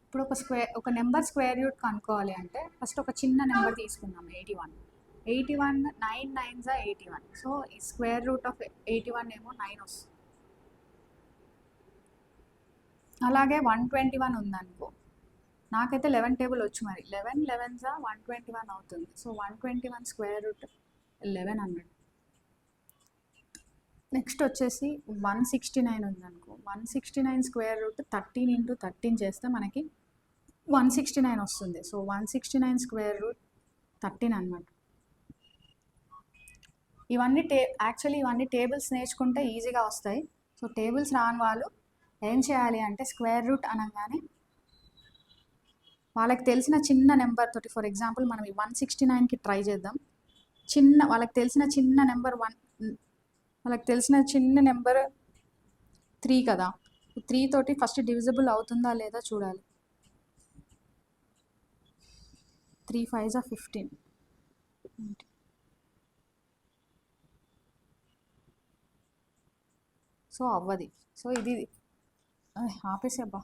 ఇప్పుడు ఒక number square root కనుక్కోవాలి అంటే ఫస్ట్ ఒక చిన్న నెంబర్ తీసుకుందాం 81 9 9 81. సో ఈ స్క్వేర్ రూట్ ఆఫ్ 81 ఏమో 9 వస్తుంది. అలాగే 121 ఉందనుకో, నాకైతే 11 టేబుల్ వచ్చు, మరి 11 11 121 అవుతుంది. సో 121 స్క్వేర్ రూట్ 11 అన్నాడు. నెక్స్ట్ వచ్చేసి 169 ఉందనుకో, 169 స్క్వేర్ రూట్ 13 ఇంటూ 13 చేస్తే మనకి 169 వస్తుంది. సో 169 స్క్వేర్ రూట్ 13 అనమాట. యాక్చువల్లీ ఇవన్నీ టేబుల్స్ నేర్చుకుంటే ఈజీగా వస్తాయి. సో టేబుల్స్ రాని వాళ్ళు ఏం చేయాలి అంటే స్క్వేర్ రూట్ అనగానే వాళ్ళకి తెలిసిన చిన్న నెంబర్ తోటి, ఫర్ ఎగ్జాంపుల్ మనం ఈ 169కి ట్రై చేద్దాం. వాళ్ళకి తెలిసిన చిన్న నెంబర్ 3 కదా, 3 తోటి ఫస్ట్ డివిజిబుల్ అవుతుందా లేదా చూడాలి. 3 5 15. సో అవ్వది. సో ఇది ఆపేసి అబ్బా.